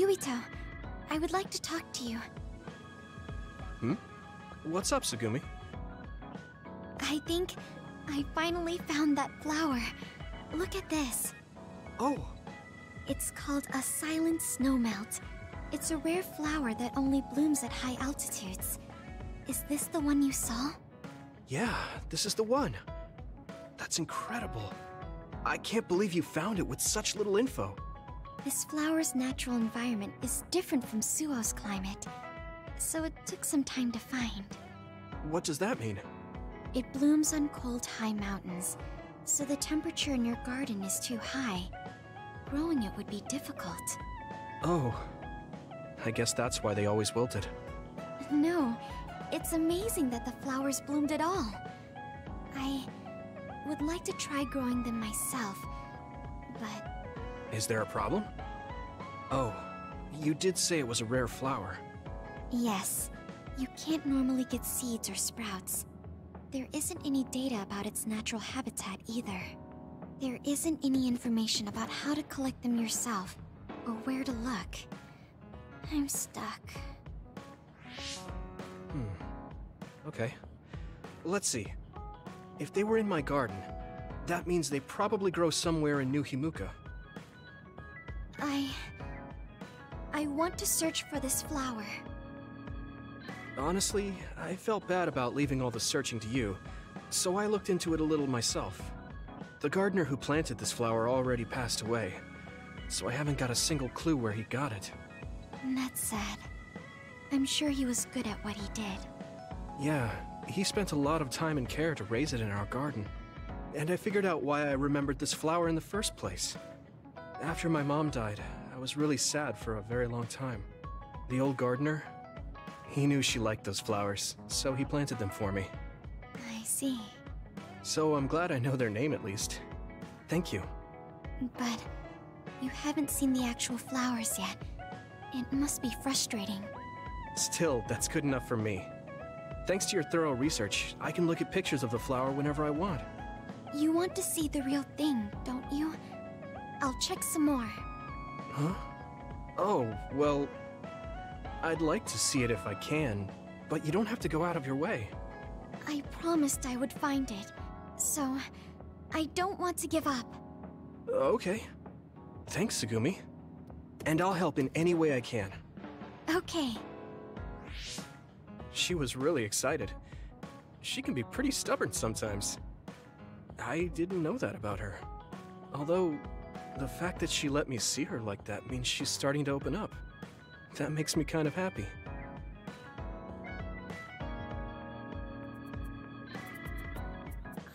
Yuito, I would like to talk to you. Hmm? What's up, Tsugumi? I think I finally found that flower. Look at this. Oh! It's called a silent snowmelt. It's a rare flower that only blooms at high altitudes. Is this the one you saw? Yeah, this is the one. That's incredible. I can't believe you found it with such little info. This flower's natural environment is different from Suo's climate, so it took some time to find. What does that mean? It blooms on cold, high mountains, so the temperature in your garden is too high. Growing it would be difficult. Oh, I guess that's why they always wilted. No, it's amazing that the flowers bloomed at all. I would like to try growing them myself, but... Is there a problem? Oh, you did say it was a rare flower. Yes, you can't normally get seeds or sprouts. There isn't any data about its natural habitat either. There isn't any information about how to collect them yourself, or where to look. I'm stuck. Okay. Let's see. If they were in my garden, that means they probably grow somewhere in New Himuka. I want to search for this flower. Honestly, I felt bad about leaving all the searching to you, so I looked into it a little myself. The gardener who planted this flower already passed away, so I haven't got a single clue where he got it. That's sad. I'm sure he was good at what he did. Yeah, he spent a lot of time and care to raise it in our garden. And I figured out why I remembered this flower in the first place. After my mom died, I was really sad for a very long time. The old gardener, he knew she liked those flowers, so he planted them for me. I see. So I'm glad I know their name at least. Thank you. But you haven't seen the actual flowers yet. It must be frustrating. Still, that's good enough for me. Thanks to your thorough research, I can look at pictures of the flower whenever I want. You want to see the real thing, don't you? I'll check some more. Huh? Oh, well... I'd like to see it if I can, but you don't have to go out of your way. I promised I would find it, so I don't want to give up. Okay. Thanks, Tsugumi. And I'll help in any way I can. Okay. She was really excited. She can be pretty stubborn sometimes. I didn't know that about her. Although, the fact that she let me see her like that means she's starting to open up. That makes me kind of happy.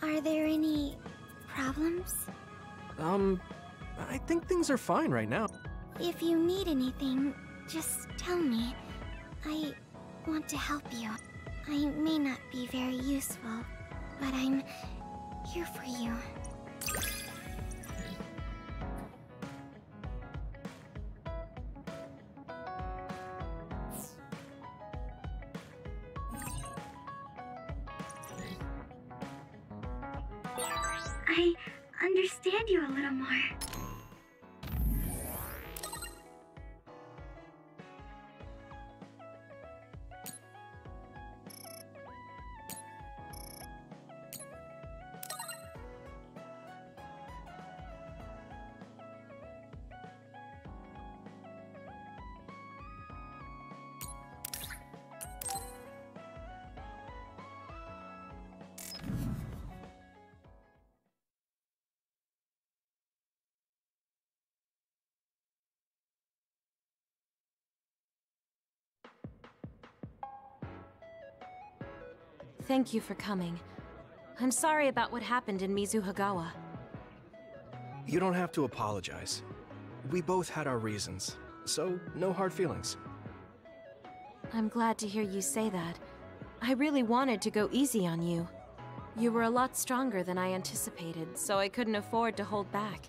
Are there any problems? I think things are fine right now. If you need anything, just tell me. I want to help you. I may not be very useful, but I'm here for you. I understand you a little more. Thank you for coming. I'm sorry about what happened in Mizuhagawa. You don't have to apologize. We both had our reasons, so no hard feelings. I'm glad to hear you say that. I really wanted to go easy on you. You were a lot stronger than I anticipated, so I couldn't afford to hold back.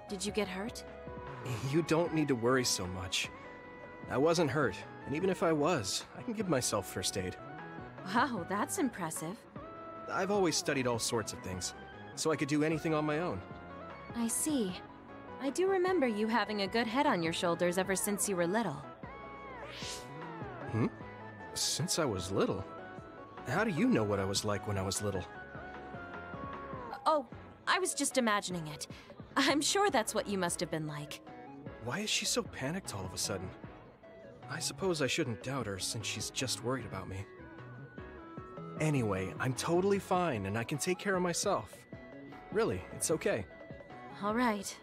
Did you get hurt? You don't need to worry so much. I wasn't hurt, and even if I was, I can give myself first aid. Wow, that's impressive. I've always studied all sorts of things, so I could do anything on my own. I see. I do remember you having a good head on your shoulders ever since you were little. Hmm? Since I was little? How do you know what I was like when I was little? Oh, I was just imagining it. I'm sure that's what you must have been like. Why is she so panicked all of a sudden? I suppose I shouldn't doubt her since she's just worried about me. Anyway, I'm totally fine and I can take care of myself. Really, it's okay. All right.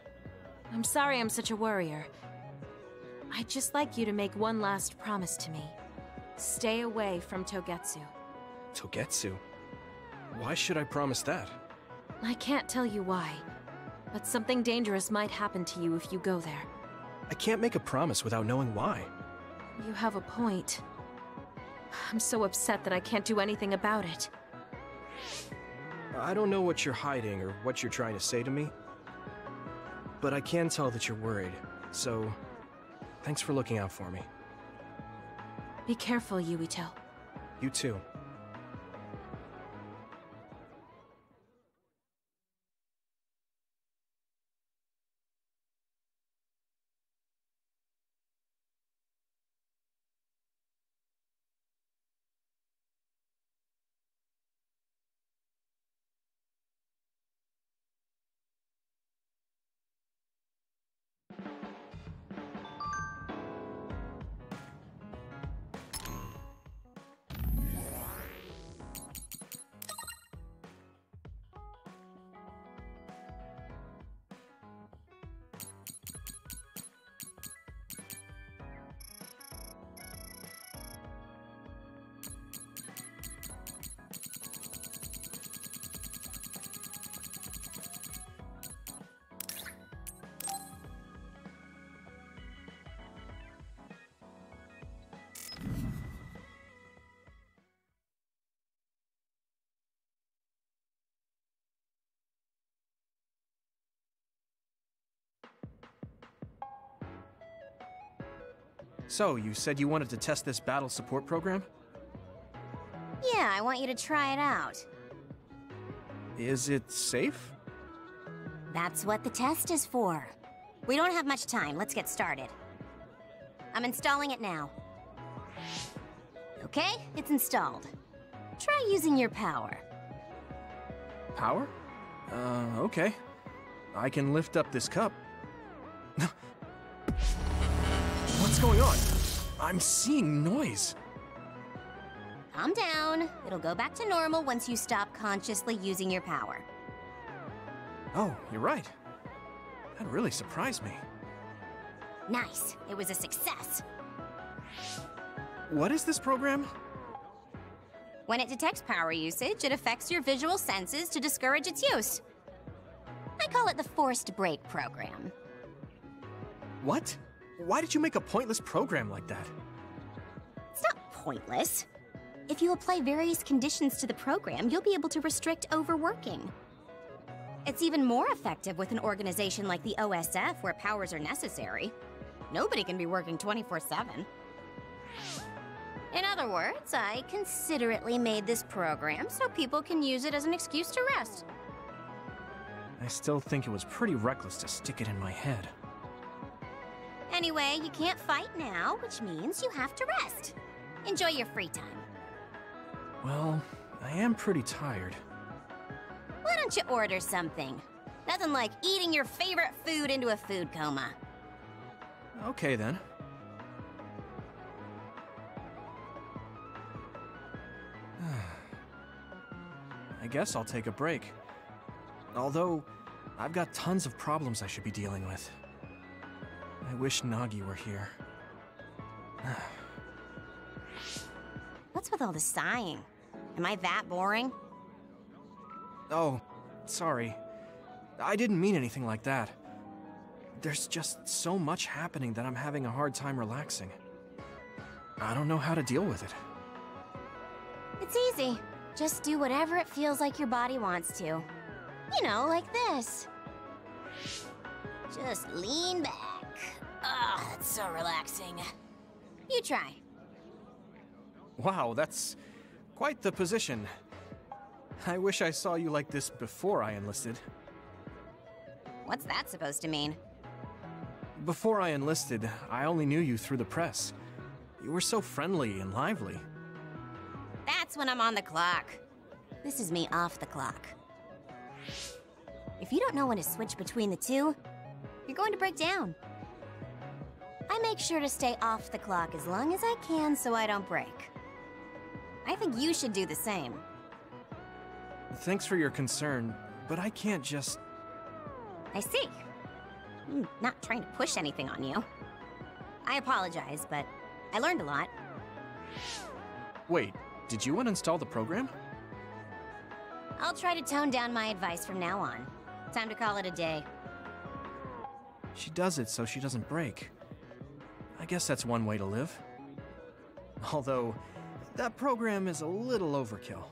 I'm sorry I'm such a worrier. I'd just like you to make one last promise to me. Stay away from Togetsu. Togetsu? Why should I promise that? I can't tell you why, but something dangerous might happen to you if you go there. I can't make a promise without knowing why. You have a point. I'm so upset that I can't do anything about it. I don't know what you're hiding or what you're trying to say to me, but I can tell that you're worried, so thanks for looking out for me. Be careful, Yuito. You too. So, you said you wanted to test this battle support program? Yeah, I want you to try it out. Is it safe? That's what the test is for. We don't have much time, let's get started. I'm installing it now. Okay, it's installed. Try using your power. Power? Okay. I can lift up this cup. What's going on? I'm seeing noise. Calm down. It'll go back to normal once you stop consciously using your power. Oh, you're right. That really surprised me. Nice. It was a success. What is this program? When it detects power usage, it affects your visual senses to discourage its use. I call it the forced break program. What? Why did you make a pointless program like that? It's not pointless. If you apply various conditions to the program, you'll be able to restrict overworking. It's even more effective with an organization like the OSF where powers are necessary. Nobody can be working 24/7. In other words, I considerately made this program so people can use it as an excuse to rest. I still think it was pretty reckless to stick it in my head. Anyway, you can't fight now, which means you have to rest. Enjoy your free time. Well, I am pretty tired. Why don't you order something? Nothing like eating your favorite food into a food coma. Okay then. I guess I'll take a break. Although, I've got tons of problems I should be dealing with. I wish Nagi were here. What's with all the sighing? Am I that boring? Oh, sorry. I didn't mean anything like that. There's just so much happening that I'm having a hard time relaxing. I don't know how to deal with it. It's easy. Just do whatever it feels like your body wants to. You know, like this. Just lean back. Ah, that's so relaxing. You try. Wow, that's quite the position. I wish I saw you like this before I enlisted. What's that supposed to mean? Before I enlisted, I only knew you through the press. You were so friendly and lively. That's when I'm on the clock. This is me off the clock. If you don't know when to switch between the two, you're going to break down. I make sure to stay off the clock as long as I can so I don't break. I think you should do the same. Thanks for your concern, but I can't just... I see. I'm not trying to push anything on you. I apologize, but I learned a lot. Wait, did you uninstall the program? I'll try to tone down my advice from now on. Time to call it a day. She does it so she doesn't break. I guess that's one way to live. Although, that program is a little overkill.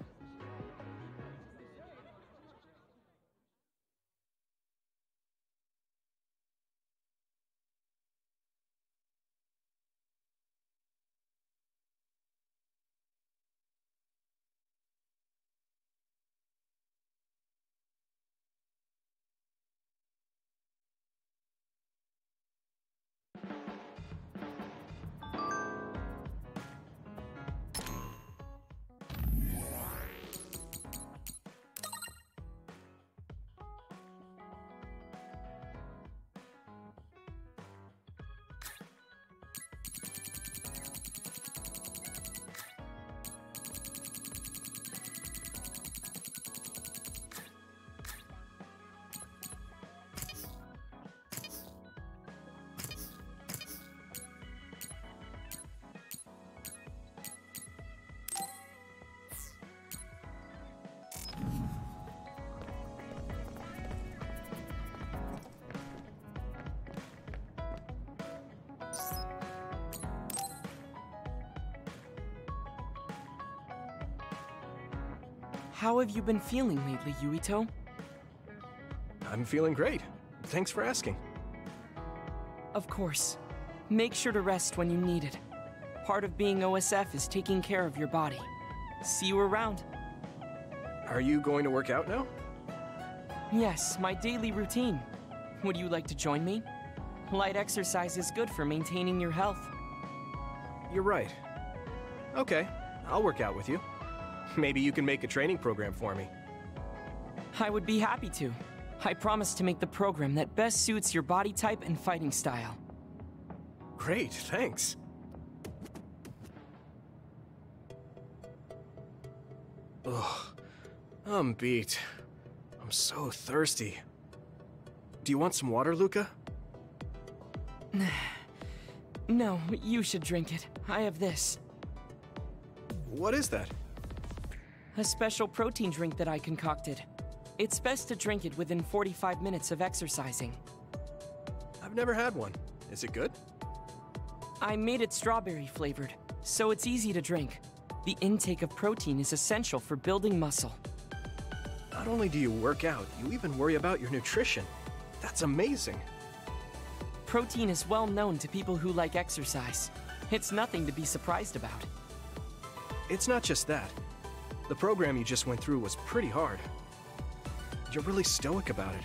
How have you been feeling lately, Yuito? I'm feeling great. Thanks for asking. Of course. Make sure to rest when you need it. Part of being OSF is taking care of your body. See you around. Are you going to work out now? Yes, my daily routine. Would you like to join me? Light exercise is good for maintaining your health. You're right. Okay, I'll work out with you. Maybe you can make a training program for me. I would be happy to. I promise to make the program that best suits your body type and fighting style. Great, thanks. Ugh, I'm beat. I'm so thirsty. Do you want some water, Luca? No, you should drink it. I have this. What is that? A special protein drink that I concocted. It's best to drink it within 45 minutes of exercising. I've never had one. Is it good? I made it strawberry flavored, so it's easy to drink. The intake of protein is essential for building muscle. Not only do you work out, you even worry about your nutrition. That's amazing. Protein is well known to people who like exercise. It's nothing to be surprised about. It's not just that. The program you just went through was pretty hard. You're really stoic about it.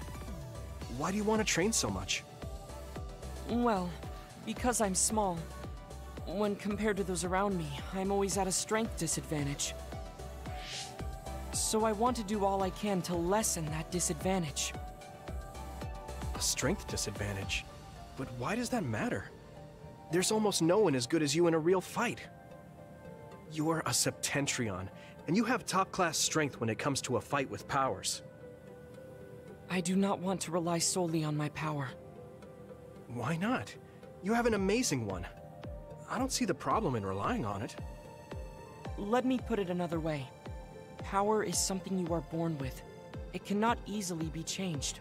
Why do you want to train so much? Well, because I'm small. When compared to those around me, I'm always at a strength disadvantage. So I want to do all I can to lessen that disadvantage. A strength disadvantage? But why does that matter? There's almost no one as good as you in a real fight. You're a Septentrion, and you have top-class strength when it comes to a fight with powers. I do not want to rely solely on my power. Why not? You have an amazing one. I don't see the problem in relying on it. Let me put it another way. Power is something you are born with. It cannot easily be changed.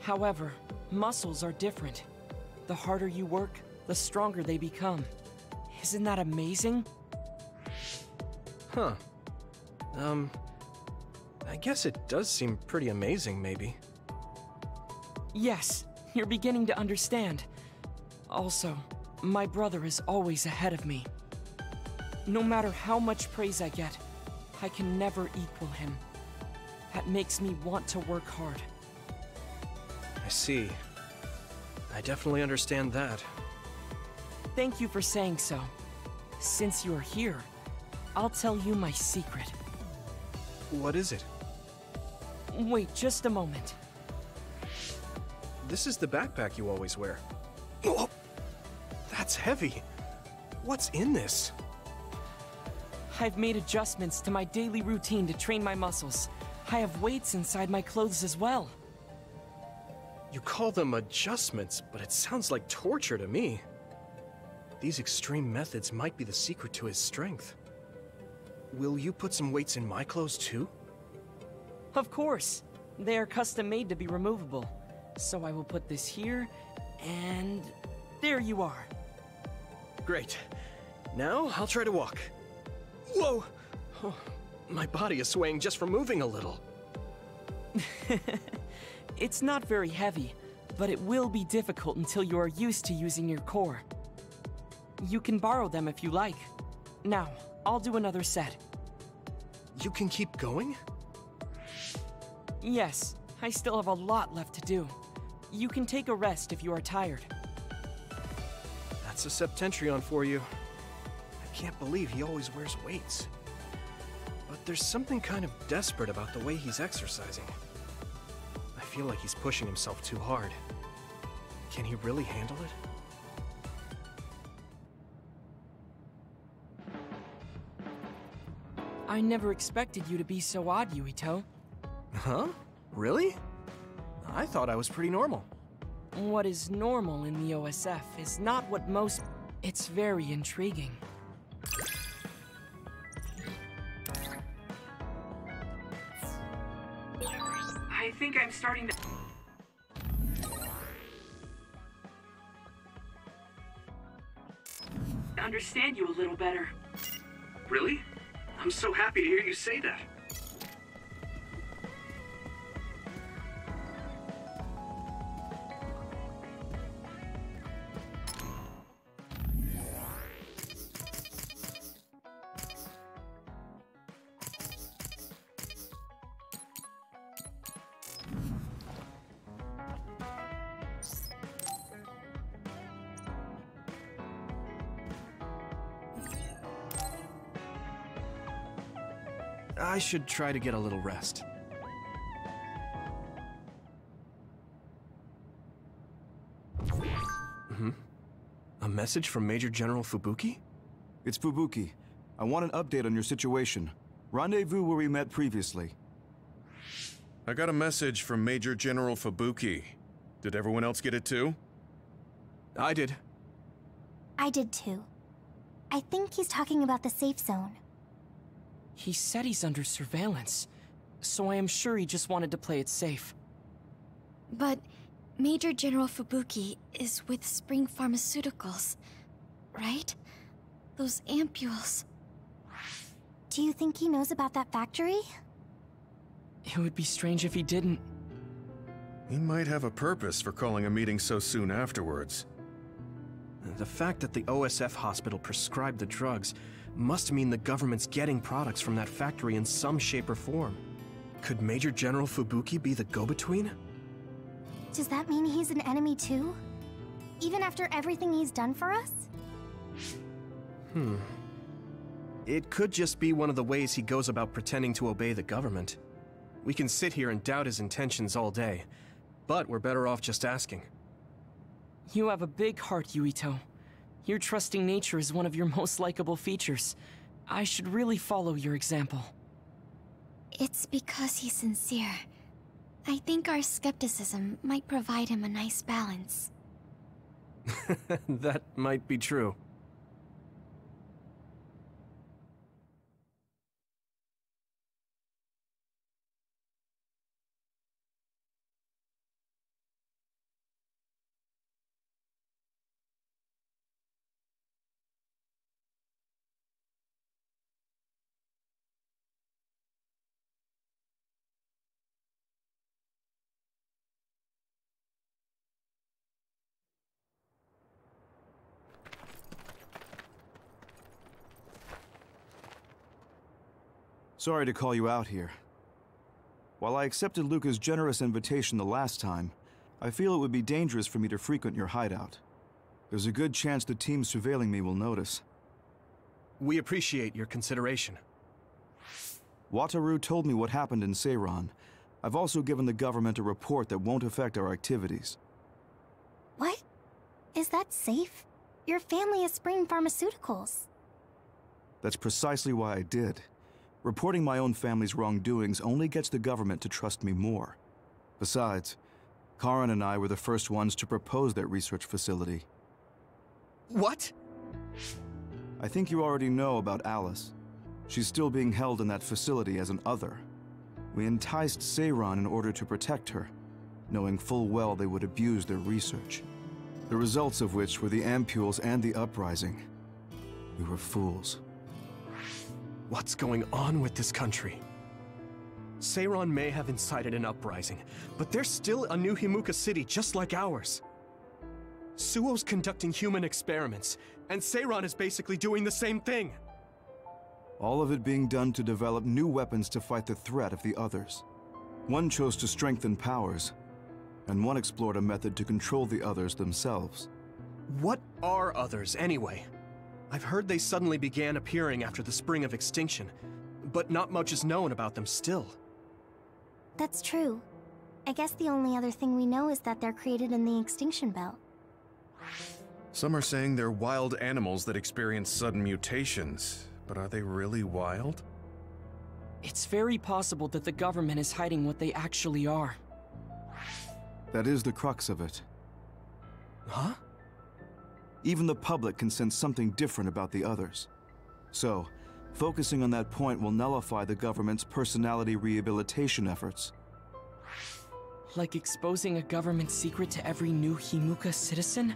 However, muscles are different. The harder you work, the stronger they become. Isn't that amazing? Huh. I guess it does seem pretty amazing, maybe. Yes, you're beginning to understand. Also, my brother is always ahead of me. No matter how much praise I get, I can never equal him. That makes me want to work hard. I see. I definitely understand that. Thank you for saying so. Since you are here, I'll tell you my secret. What is it? Wait just a moment. This is the backpack you always wear. Oh, that's heavy. What's in this? I've made adjustments to my daily routine to train my muscles. I have weights inside my clothes as well. You call them adjustments, but it sounds like torture to me. These extreme methods might be the secret to his strength. Will you put some weights in my clothes too? Of course. They are custom made to be removable. So I will put this here, and there you are. Great. Now I'll try to walk. Whoa! Oh, my body is swaying just from moving a little. It's not very heavy, but it will be difficult until you are used to using your core. You can borrow them if you like. Now, I'll do another set. You can keep going? Yes, I still have a lot left to do. You can take a rest if you are tired. That's a Septentrion for you. I can't believe he always wears weights. But there's something kind of desperate about the way he's exercising. I feel like he's pushing himself too hard. Can he really handle it? I never expected you to be so odd, Yuito. Huh? Really? I thought I was pretty normal. What is normal in the OSF is not what most... It's very intriguing. I think I'm starting to... understand you a little better. Really? I'm so happy to hear you say that. I should try to get a little rest. A message from Major General Fubuki? It's Fubuki. I want an update on your situation. Rendezvous where we met previously. I got a message from Major General Fubuki. Did everyone else get it too? I did. I did too. I think he's talking about the safe zone. He said he's under surveillance, so I am sure he just wanted to play it safe. But Major General Fubuki is with Spring Pharmaceuticals, right? Those ampules. Do you think he knows about that factory? It would be strange if he didn't. He might have a purpose for calling a meeting so soon afterwards. The fact that the OSF hospital prescribed the drugs must mean the government's getting products from that factory in some shape or form. Could Major General Fubuki be the go-between? Does that mean he's an enemy too? Even after everything he's done for us? It could just be one of the ways he goes about pretending to obey the government. We can sit here and doubt his intentions all day, but we're better off just asking. You have a big heart, Yuito. Your trusting nature is one of your most likable features. I should really follow your example. It's because he's sincere. I think our skepticism might provide him a nice balance. That might be true. Sorry to call you out here. While I accepted Luca's generous invitation the last time, I feel it would be dangerous for me to frequent your hideout. There's a good chance the team surveilling me will notice. We appreciate your consideration. Wataru told me what happened in Seiran. I've also given the government a report that won't affect our activities. What? Is that safe? Your family is Spring Pharmaceuticals. That's precisely why I did. Reporting my own family's wrongdoings only gets the government to trust me more. Besides, Karin and I were the first ones to propose that research facility. What? I think you already know about Alice. She's still being held in that facility as an other. We enticed Seiran in order to protect her, knowing full well they would abuse their research. The results of which were the ampules and the uprising. We were fools. What's going on with this country? Seiran may have incited an uprising, but there's still a new Himuka city just like ours. Suo's conducting human experiments, and Seiran is basically doing the same thing. All of it being done to develop new weapons to fight the threat of the others. One chose to strengthen powers, and one explored a method to control the others themselves. What are others, anyway? I've heard they suddenly began appearing after the Spring of Extinction, but not much is known about them still. That's true. I guess the only other thing we know is that they're created in the Extinction Belt. Some are saying they're wild animals that experience sudden mutations, but are they really wild? It's very possible that the government is hiding what they actually are. That is the crux of it. Huh? Even the public can sense something different about the others. So, focusing on that point will nullify the government's personality rehabilitation efforts. Like exposing a government secret to every new Himuka citizen?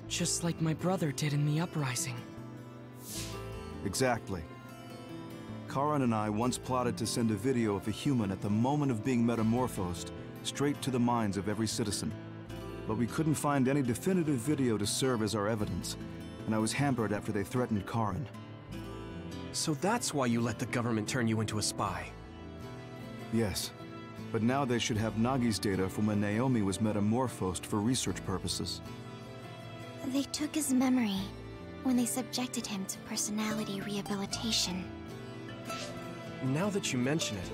Just like my brother did in the uprising. Exactly. Karin and I once plotted to send a video of a human at the moment of being metamorphosed straight to the minds of every citizen. But we couldn't find any definitive video to serve as our evidence, and I was hampered after they threatened Karin. So that's why you let the government turn you into a spy? Yes, but now they should have Nagi's data from when Naomi was metamorphosed for research purposes. They took his memory when they subjected him to personality rehabilitation. Now that you mention it,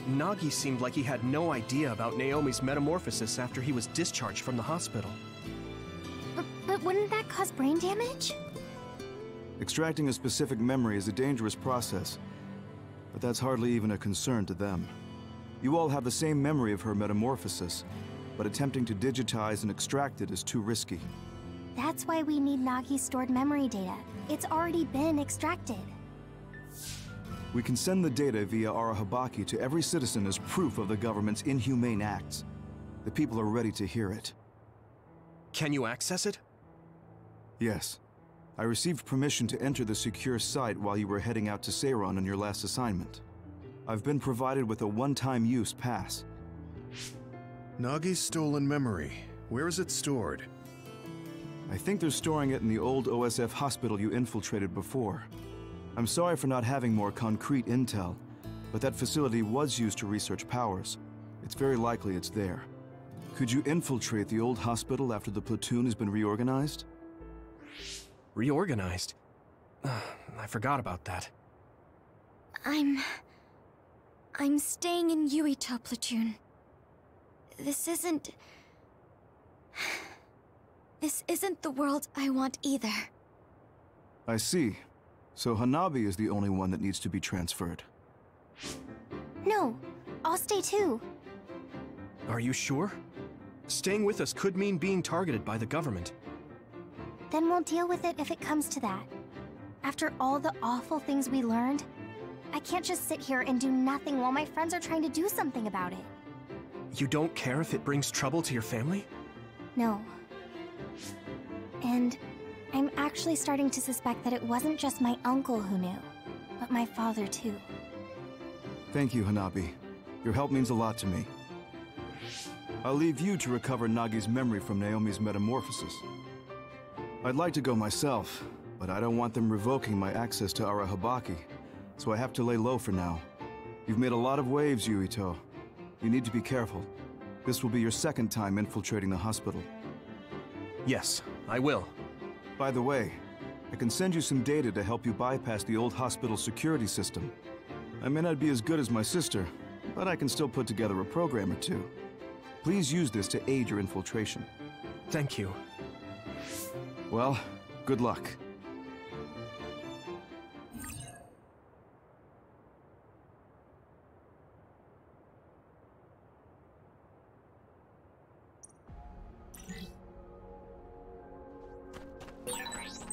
Nagi seemed like he had no idea about Naomi's metamorphosis after he was discharged from the hospital. But wouldn't that cause brain damage? Extracting a specific memory is a dangerous process, but that's hardly even a concern to them. You all have the same memory of her metamorphosis, but attempting to digitize and extract it is too risky. That's why we need Nagi's stored memory data. It's already been extracted. We can send the data via Arahabaki to every citizen as proof of the government's inhumane acts. The people are ready to hear it. Can you access it? Yes. I received permission to enter the secure site while you were heading out to Seiran on your last assignment. I've been provided with a one-time use pass. Nagi's stolen memory. Where is it stored? I think they're storing it in the old OSF hospital you infiltrated before. I'm sorry for not having more concrete intel, but that facility was used to research powers. It's very likely it's there. Could you infiltrate the old hospital after the platoon has been reorganized? Reorganized? I forgot about that. I'm staying in Yuito platoon. This isn't the world I want either. I see. So Hanabi is the only one that needs to be transferred. No, I'll stay too. Are you sure? Staying with us could mean being targeted by the government. Then we'll deal with it if it comes to that. After all the awful things we learned, I can't just sit here and do nothing while my friends are trying to do something about it. You don't care if it brings trouble to your family? No. And I'm actually starting to suspect that it wasn't just my uncle who knew, but my father too. Thank you, Hanabi. Your help means a lot to me. I'll leave you to recover Nagi's memory from Naomi's metamorphosis. I'd like to go myself, but I don't want them revoking my access to Arahabaki, so I have to lay low for now. You've made a lot of waves, Yuito. You need to be careful. This will be your second time infiltrating the hospital. Yes, I will. By the way, I can send you some data to help you bypass the old hospital security system. I may not be as good as my sister, but I can still put together a program or two. Please use this to aid your infiltration. Thank you. Well, good luck.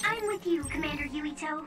I'm with you, Commander Yuito.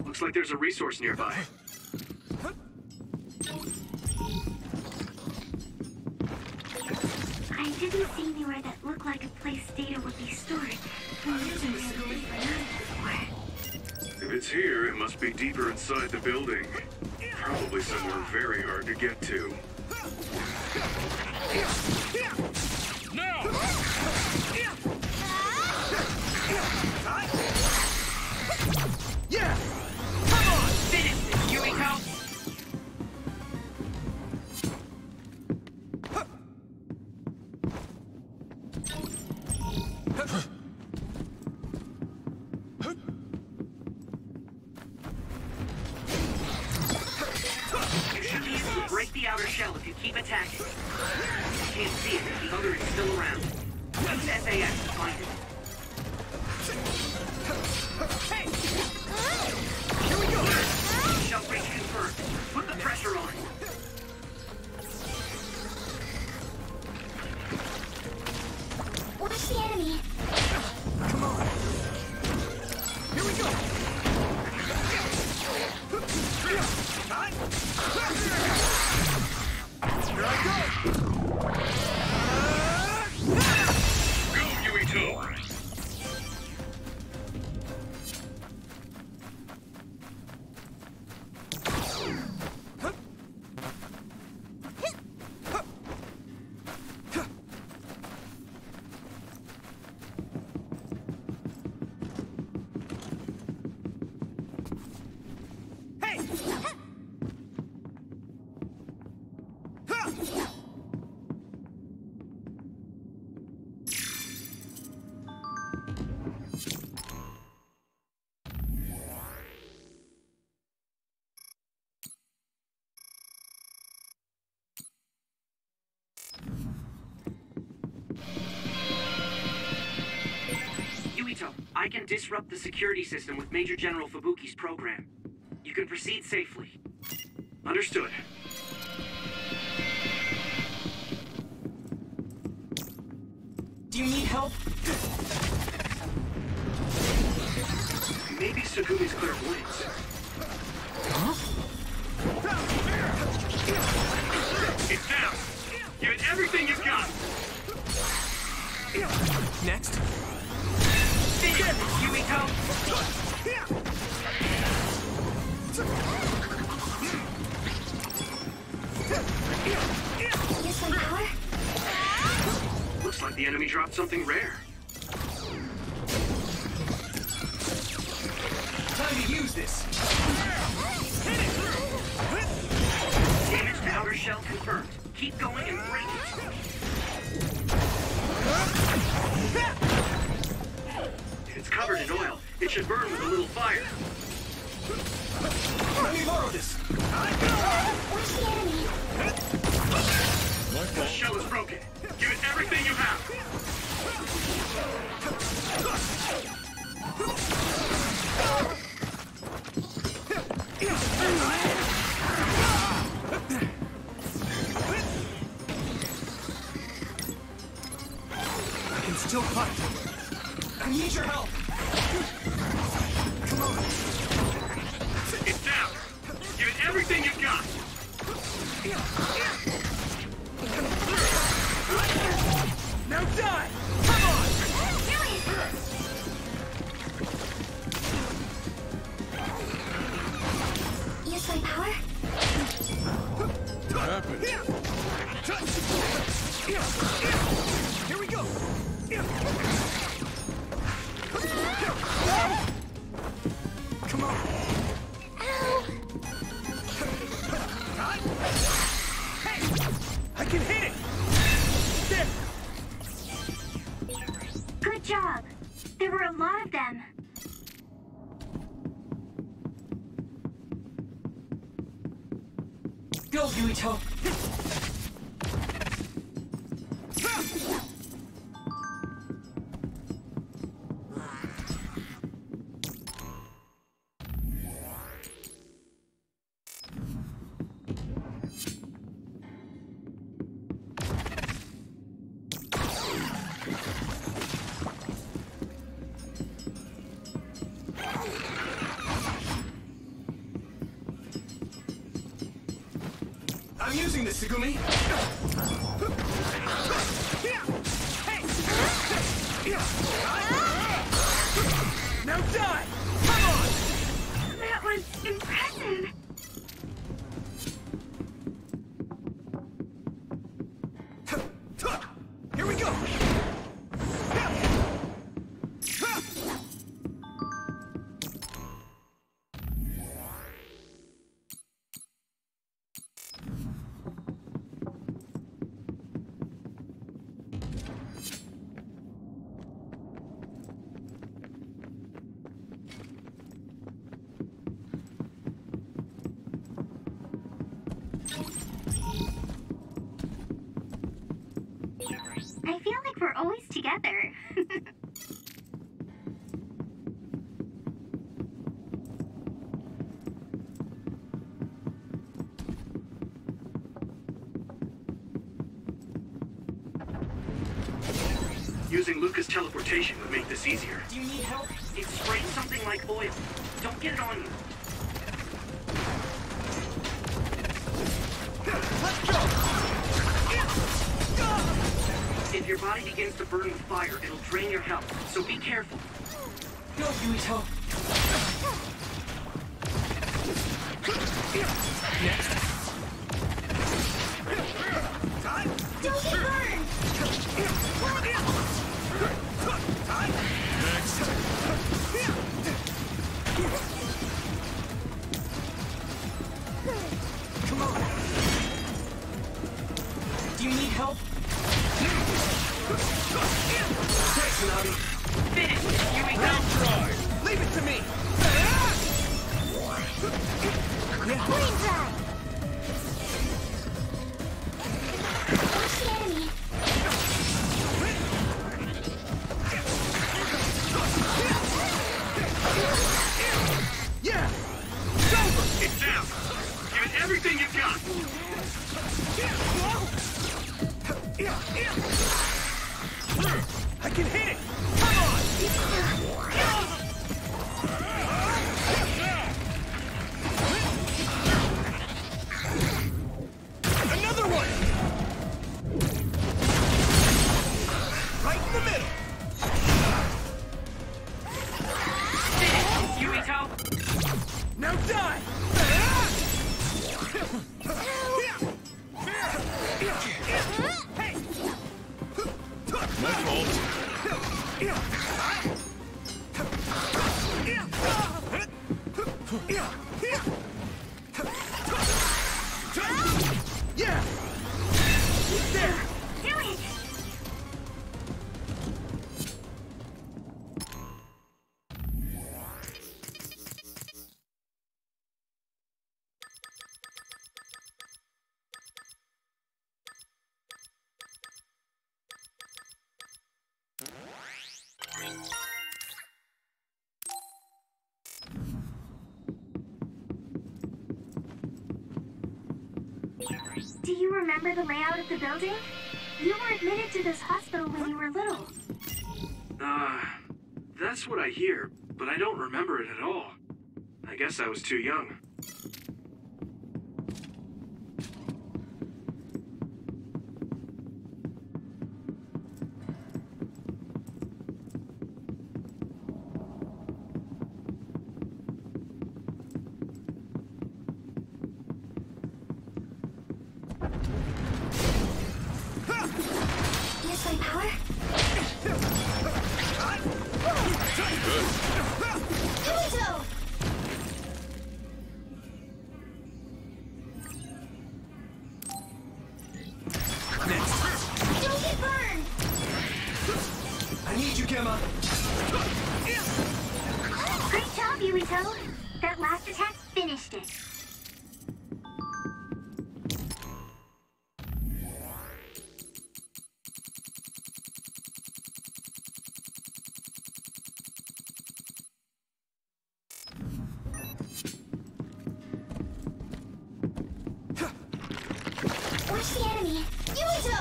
Looks like there's a resource nearby. I didn't see anywhere that looked like a place data would be stored. If it's here, it must be deeper inside the building. Probably somewhere very hard to get to. Yeah! Come on! Finish this, Yuito! You should be able to break the outer shell if you keep attacking. You can't see it if the other is still around. Use SAS to find it. Hey! Here we go! Shell breach confirmed. Put the pressure on. Watch the enemy. Come on! Here we go! Here I go! Go, Yuito! Yuito, I can disrupt the security system with Major General Fubuki's program. You can proceed safely. Understood. Do you need help? Maybe Sugumi's clairvoyance. It's down! Give it everything you've got! Next. Finish it, Yuito! Get some power? Looks like the enemy dropped something rare. Time to use this! Damage to outer shell confirmed. Keep going and break it. If it's covered in oil, it should burn with a little fire. Let me borrow this! Watch the enemy. The shell is broken. Give it everything you have. Still fight. I need your help. Come on. It's down. Give it everything you've got. Now die. Come on. Use my power? What happened? Here we go. Come on. Hey, I can hit it. There. Good job. There were a lot of them. Go, Yuito! I'm using this, Segumi. Now die! Come on! That was impressive. Here we go! I feel like we're always together. Using Luca's teleportation would make this easier. Do you need help? It sprays something like oil. Don't get it on you. Let's go! If your body begins to burn with fire, it'll drain your health, so be careful. Go, Yuito! Don't get burned! Come on! Do you need help? Thanks, Nami. Finish! Here we go! Leave it to me! Green drag! Watch the enemy! Yeah! It's over! It's down! Give it everything you've got! I can hit it! Come on! Another one! Right in the middle! Yuito! Now die! Hey! My fault. Yeah! There! Do it! Do you remember the layout of the building? You were admitted to this hospital when you were little. That's what I hear, but I don't remember it at all. I guess I was too young. Use my power? Yuito! Don't get burned! I need you, Gemma. Great job, Yuito. That last attack finished it. Watch the enemy! Yuito!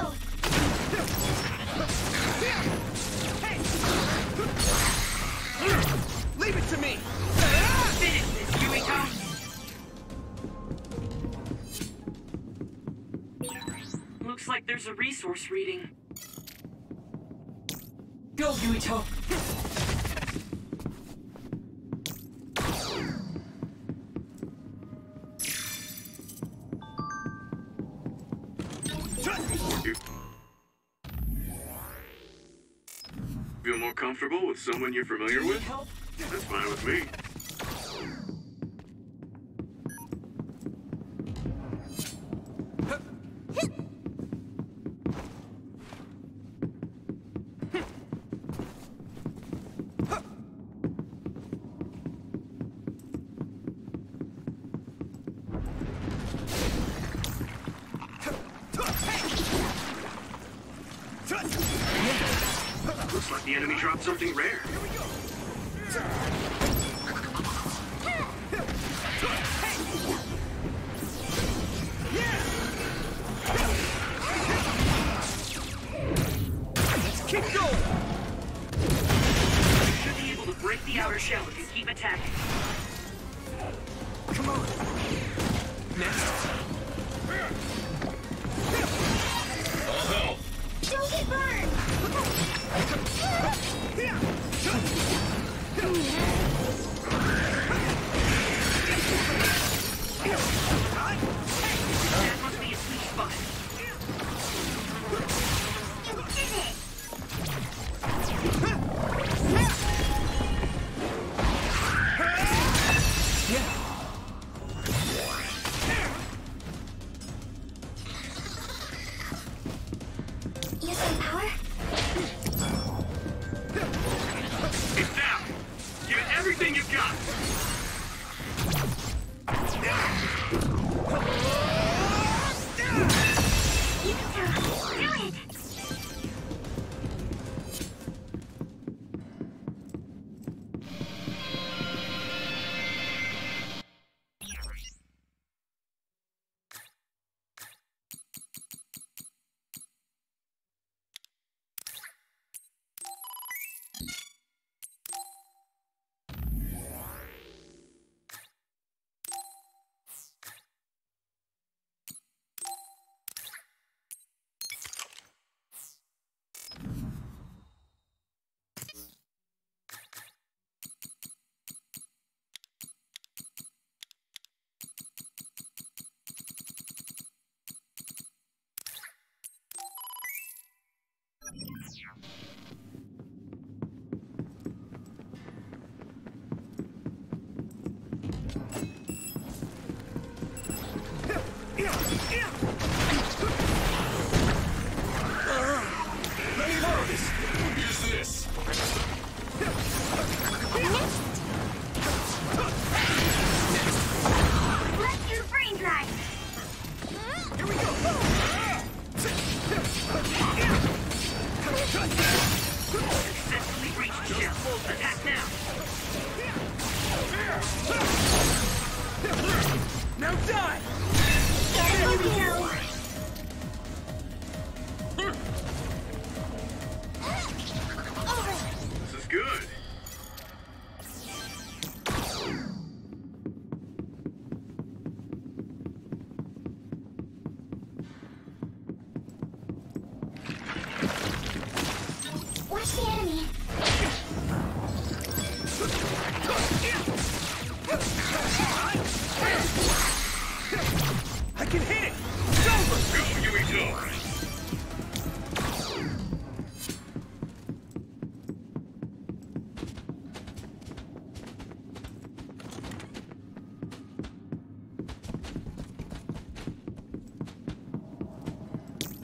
Leave it to me. Finish this, Yuito! Looks like there's a resource reading. Go, Yuito! Feel more comfortable with someone you're familiar with? That's fine with me. Looks like the enemy dropped something rare. Let's keep going. You should be able to break the outer shell if you keep attacking. Come on. Next. I'll help. Don't get burned! That must be a sweet spot. You did it! Use my power? It's down. Give it everything you've got. Yuito, do it! Let me borrow this. Use this. Let's do brain drive! Here we go. Successfully reached the shell. Attack now. Now die. Get it, Yuito! Over!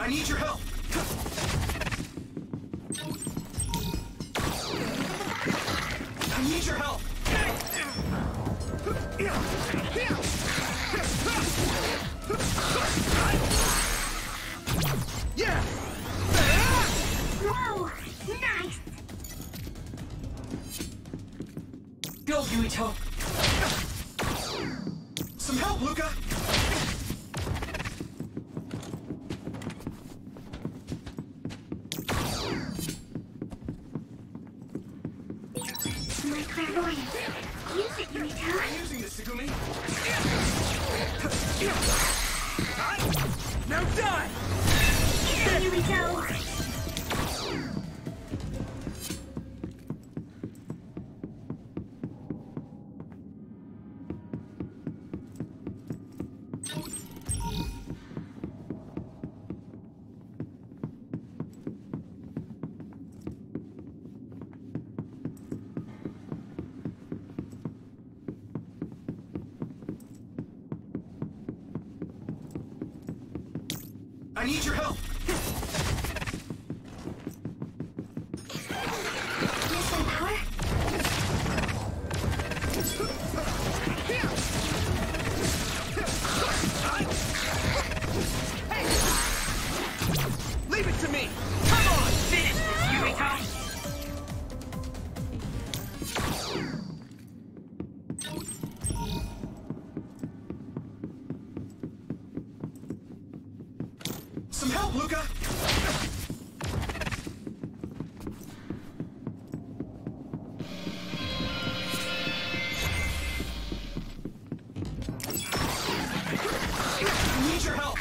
I need your help! I need your help! Yeah! Whoa! Nice! Go, Yuito! Some help, Luca! My clairvoyance. Use it, Yuito. I'm using this, Segumi! Now die! Here, Yuito! I need your help! Use some power? Leave it to me! Come on! Finish this, Yuito! Some help, Luca! I need your help!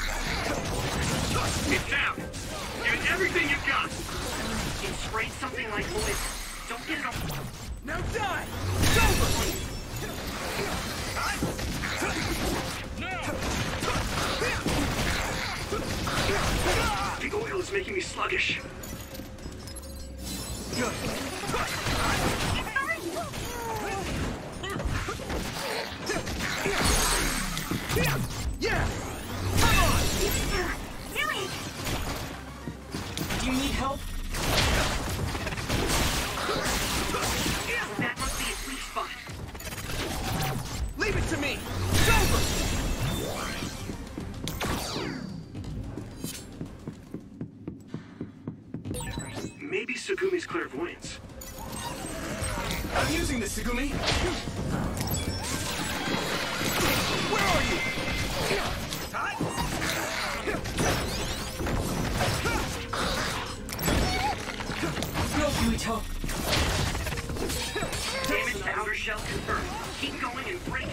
It's down! Give it everything you've got! It sprayed something like poison. Don't get it on. Now die! It's over! The oil is making me sluggish. Good. Yeah! Come on! Do it! Do you need help? That must be its weak spot. Leave it to me! It's over! Maybe Sugumi's clairvoyance. I'm using this, Segumi! Where are you? Go, Yuito! Damage to outer shell confirmed. Keep going and break it.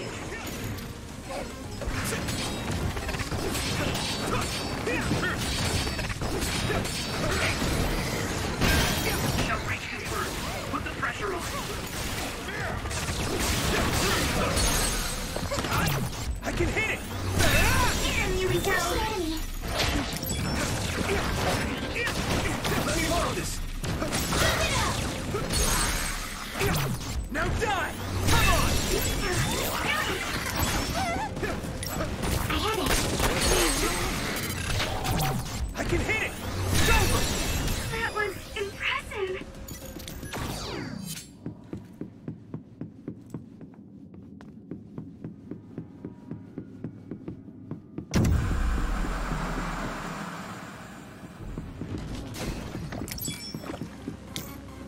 Shell breach confirmed. Put the pressure on. I can hit it! Here, Yuito! Let me borrow this! Now die! Come on! I can hit it! It's over! That was impressive!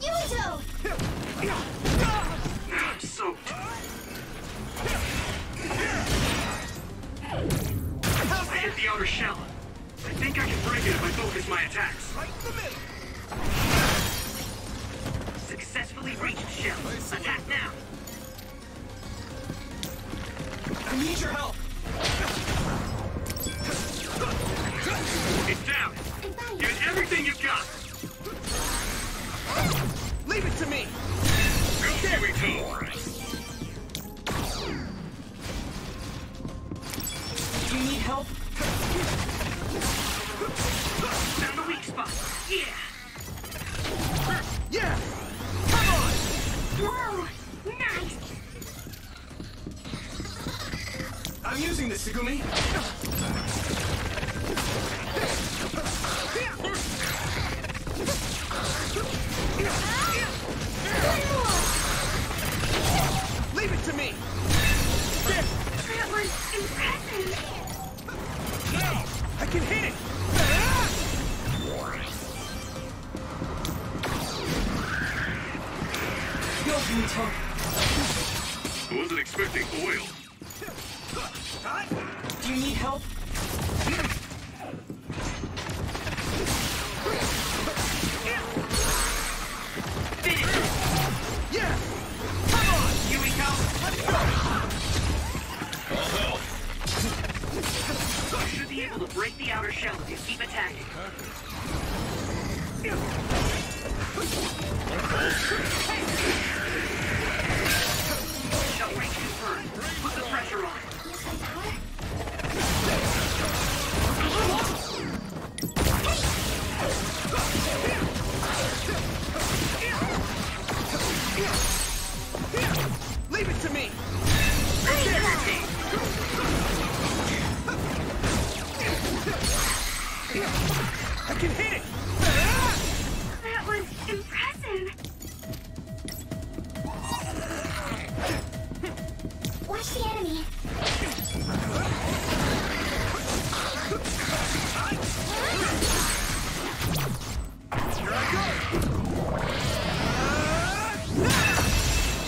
Yuito! I'm soaked. I hit the outer shell. I think I can break it if I focus my attacks. Right in the middle! Successfully reached shell. Attack now. I need your help! It's down. Give it everything you've got. Leave it to me! Here we go. Do you need help? Found the weak spot. Yeah. Yeah! Come on! Whoa! Nice! I'm using this, Segumi! Yuito. I wasn't expecting oil. Do you need help? Finish it! Yeah! Come on, Yuito! Let's go! I'll help. You should be able to break the outer shell if you keep attacking. Shell range confirmed. Put the pressure on. Leave it to me! I can hit it! That was impressive. Watch the enemy. Here I go!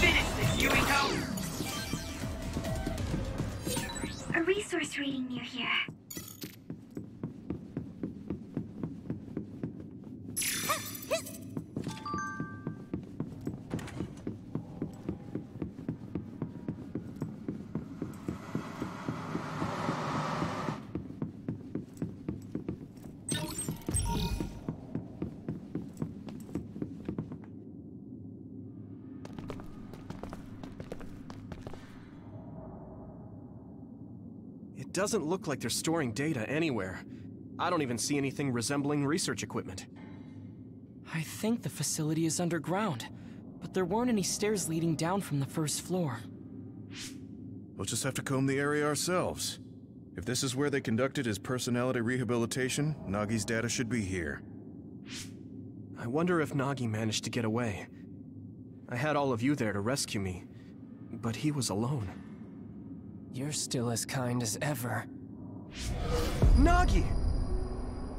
Finish this, Yuito! A resource reading near here. It doesn't look like they're storing data anywhere. I don't even see anything resembling research equipment. I think the facility is underground, but there weren't any stairs leading down from the first floor. We'll just have to comb the area ourselves. If this is where they conducted his personality rehabilitation, Nagi's data should be here. I wonder if Nagi managed to get away. I had all of you there to rescue me, but he was alone. You're still as kind as ever. Nagi!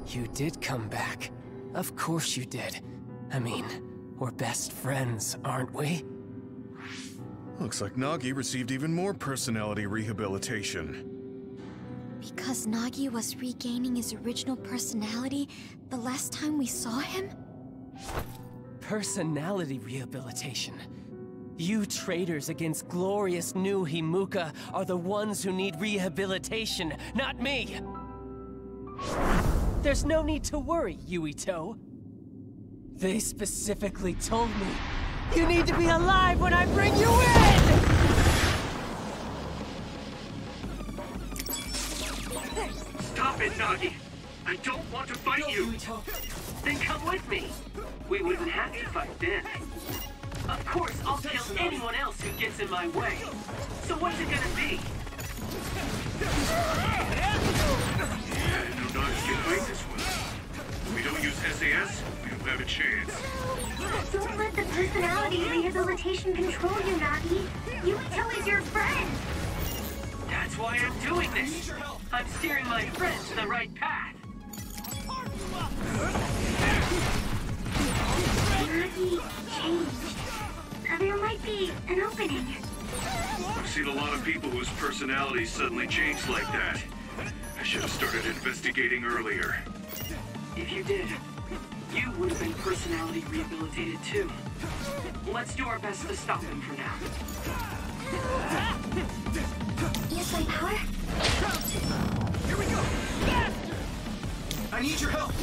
You did come back. Of course you did. I mean, we're best friends, aren't we? Looks like Nagi received even more personality rehabilitation. Because Nagi was regaining his original personality the last time we saw him? Personality rehabilitation. You traitors against glorious new Himuka are the ones who need rehabilitation, not me! There's no need to worry, Yuito. They specifically told me, you need to be alive when I bring you in! Stop it, Nagi! I don't want to fight you! Then come with me! We wouldn't have to fight then. Of course, I'll kill anyone else who gets in my way. So what's it gonna be? No Nagi can fight this one. We don't use SAS, we don't have a chance. Don't let the personality rehabilitation control you, Nagi. Yuito is your friend. That's why I'm doing this. I'm steering my friend to the right path. Nagi changed. There might be an opening. I've seen a lot of people whose personalities suddenly changed like that. I should have started investigating earlier. If you did, you would have been personality rehabilitated too. Let's do our best to stop him for now. Use my power? Here we go! I need your help!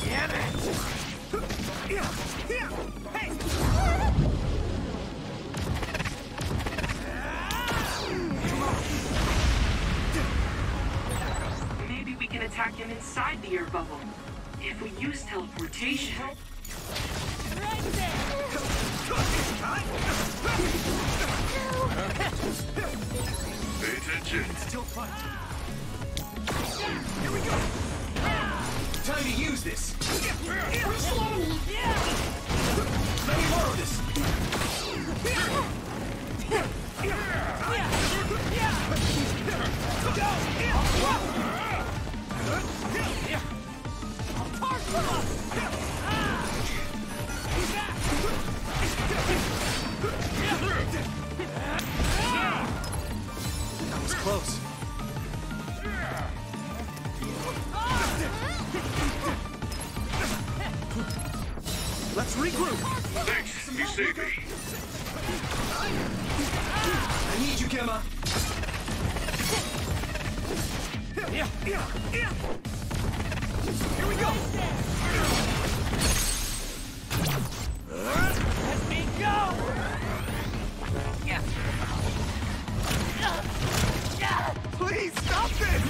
Damn it! Hey! Maybe we can attack him inside the air bubble. If we use teleportation. Right there! Pay attention. Still fun. Here we go! time to use this! Where's the enemy? Let me borrow this! That was close. Let's regroup! Thanks, you saved me. I need you, Gemma! Here we go! Let me go! Please stop this!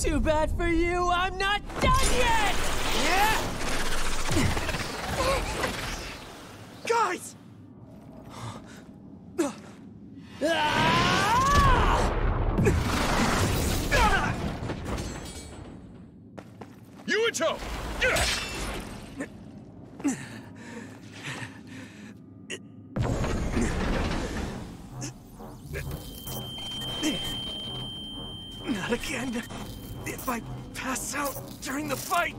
Too bad for you, I'm not done yet! Guys! Yuito! Not again. If I pass out during the fight.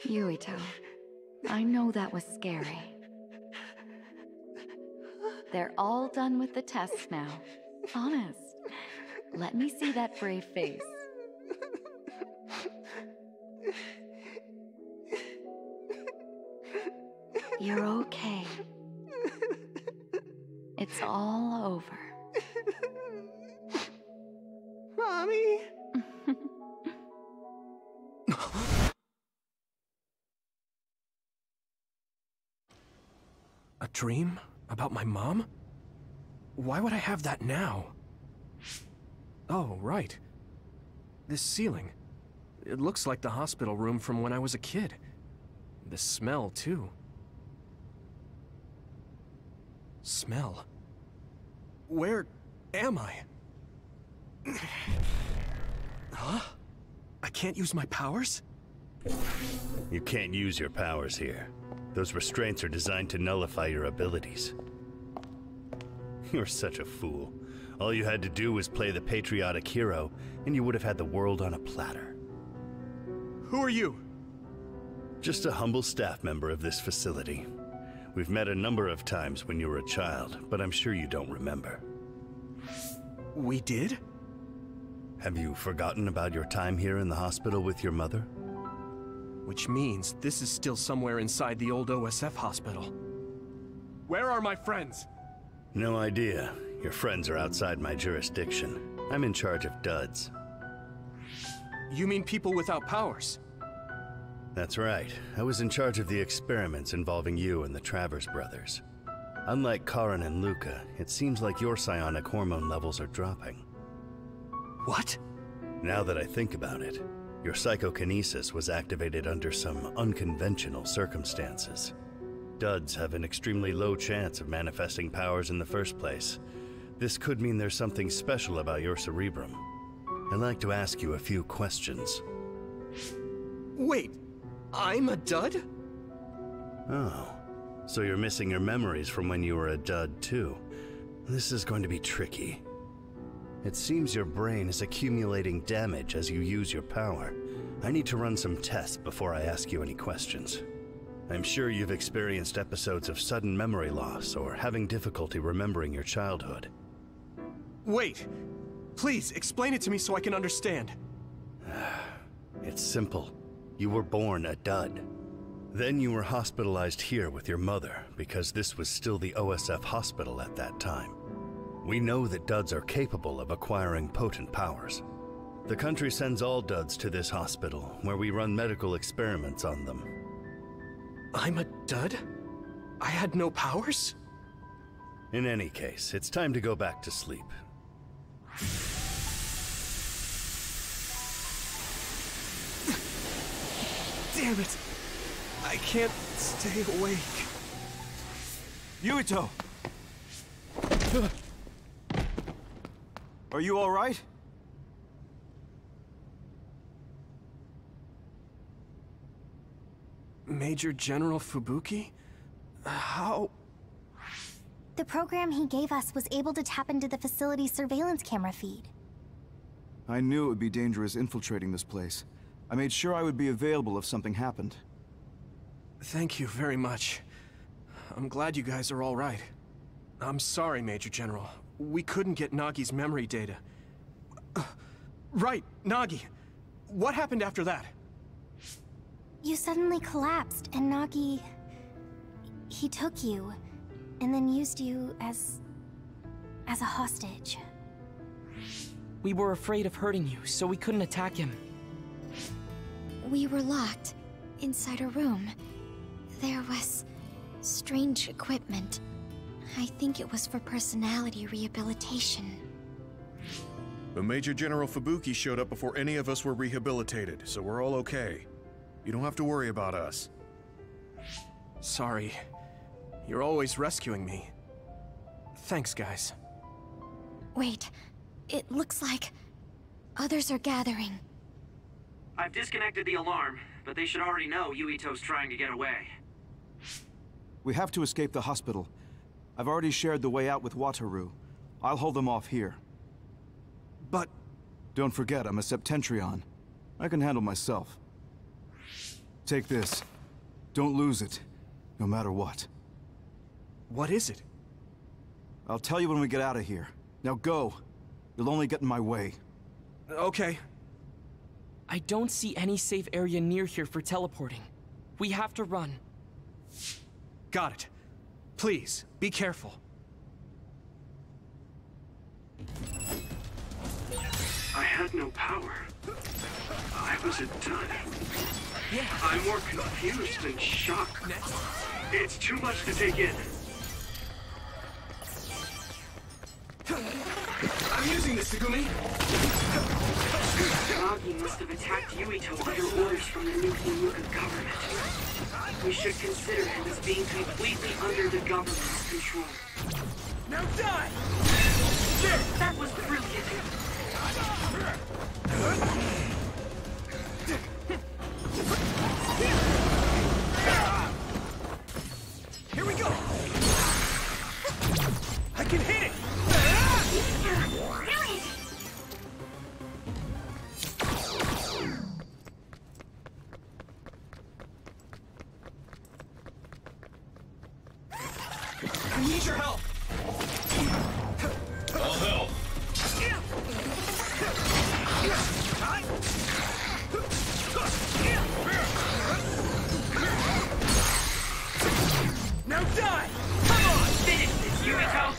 Yuito, I know that was scary. They're all done with the tests now. Honest. Let me see that brave face. You're okay. It's all over. Mommy? A dream? About my mom? Why would I have that now? Oh, right. This ceiling. It looks like the hospital room from when I was a kid. The smell, too. Smell? Where am I? Huh? I can't use my powers? You can't use your powers here. Those restraints are designed to nullify your abilities. You're such a fool. All you had to do was play the patriotic hero, and you would have had the world on a platter. Who are you? Just a humble staff member of this facility. We've met a number of times when you were a child, but I'm sure you don't remember. We did? Have you forgotten about your time here in the hospital with your mother? Which means this is still somewhere inside the old OSF hospital. Where are my friends? No idea. Your friends are outside my jurisdiction. I'm in charge of duds. You mean people without powers? That's right. I was in charge of the experiments involving you and the Travers brothers. Unlike Karin and Luca, it seems like your psionic hormone levels are dropping. What? Now that I think about it, your psychokinesis was activated under some unconventional circumstances. Duds have an extremely low chance of manifesting powers in the first place. This could mean there's something special about your cerebrum. I'd like to ask you a few questions. Wait, I'm a dud? Oh, so you're missing your memories from when you were a dud too. This is going to be tricky. It seems your brain is accumulating damage as you use your power. I need to run some tests before I ask you any questions. I'm sure you've experienced episodes of sudden memory loss or having difficulty remembering your childhood. Wait, please explain it to me so I can understand. It's simple. You were born a dud. Then you were hospitalized here with your mother, because this was still the OSF hospital at that time. We know that duds are capable of acquiring potent powers. The country sends all duds to this hospital, where we run medical experiments on them. I'm a dud? I had no powers? In any case, it's time to go back to sleep. Damn it! I can't stay awake. Yuito! Are you all right? Major General Fubuki? How? The program he gave us was able to tap into the facility's surveillance camera feed. I knew it would be dangerous infiltrating this place. I made sure I would be available if something happened. Thank you very much. I'm glad you guys are all right. I'm sorry, Major General. We couldn't get Nagi's memory data. Right, Nagi. What happened after that? You suddenly collapsed, and Nagi... he took you, and then used you as a hostage. We were afraid of hurting you, so we couldn't attack him. We were locked inside a room. There was strange equipment. I think it was for personality rehabilitation. But Major General Fubuki showed up before any of us were rehabilitated, so we're all okay. You don't have to worry about us. Sorry. You're always rescuing me. Thanks, guys. Wait, it looks like others are gathering. I've disconnected the alarm, but they should already know Yuito's trying to get away. We have to escape the hospital. I've already shared the way out with Wataru. I'll hold them off here. But... Don't forget, I'm a Septentrion. I can handle myself. Take this. Don't lose it, no matter what. What is it? I'll tell you when we get out of here. Now go. You'll only get in my way. Okay. I don't see any safe area near here for teleporting. We have to run. Got it. Please, be careful. I had no power. I was a dud. Yeah. I'm more confused than shocked. It's too much to take in. I'm using this, Tsugumi! Nagi must have attacked Yuito under orders from the new Himuka government. We should consider him as being completely under the government's control. Now die! That was brilliant! Here we go! I can hit it! I need your help! I'll help! Now die! Come on! Finish this, Yuito!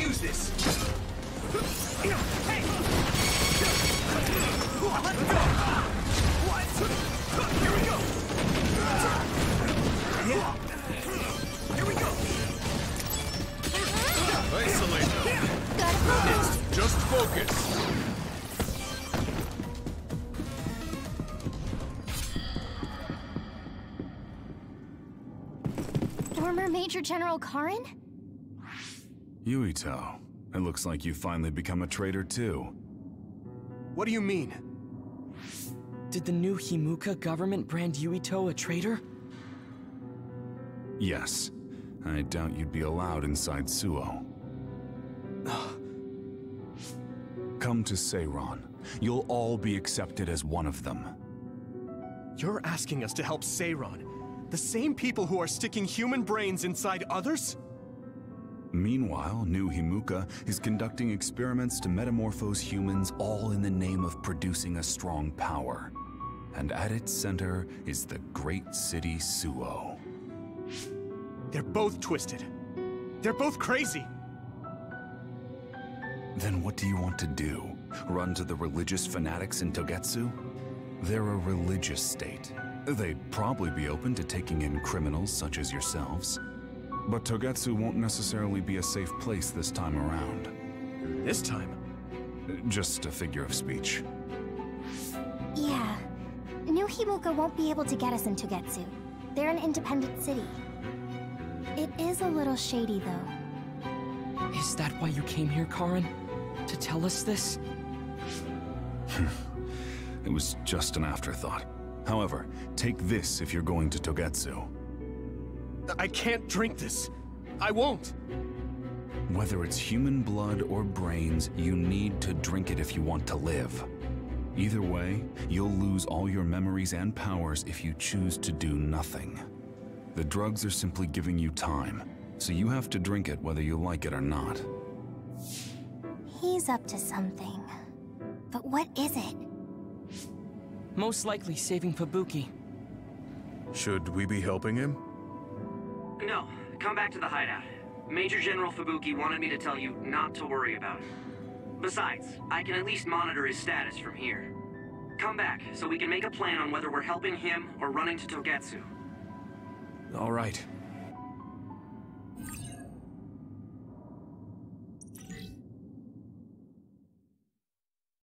use this! Hey! Let's go! What? Here we go! Here we go! Isolate them. Just focus. Former Major General Karin? Yuito, it looks like you finally become a traitor too. What do you mean? Did the new Himuka government brand Yuito a traitor? Yes. I doubt you'd be allowed inside Suo. Come to Seiran. You'll all be accepted as one of them. You're asking us to help Seiran? The same people who are sticking human brains inside others? Meanwhile, new Himuka is conducting experiments to metamorphose humans, all in the name of producing a strong power. And at its center is the great city Suo. They're both twisted. They're both crazy. Then what do you want to do? Run to the religious fanatics in Togetsu? They're a religious state. They'd probably be open to taking in criminals such as yourselves. But Togetsu won't necessarily be a safe place this time around. This time? Just a figure of speech. Yeah. New Himuka won't be able to get us in Togetsu. They're an independent city. It is a little shady, though. Is that why you came here, Karin? To tell us this? It was just an afterthought. However, take this if you're going to Togetsu. I can't drink this. I won't. Whether it's human blood or brains, you need to drink it if you want to live. Either way, you'll lose all your memories and powers if you choose to do nothing. The drugs are simply giving you time, so you have to drink it whether you like it or not. He's up to something. But what is it? Most likely saving Fubuki. Should we be helping him? No, come back to the hideout. Major General Fubuki wanted me to tell you not to worry about him. Besides, I can at least monitor his status from here. Come back, so we can make a plan on whether we're helping him or running to Togetsu. All right.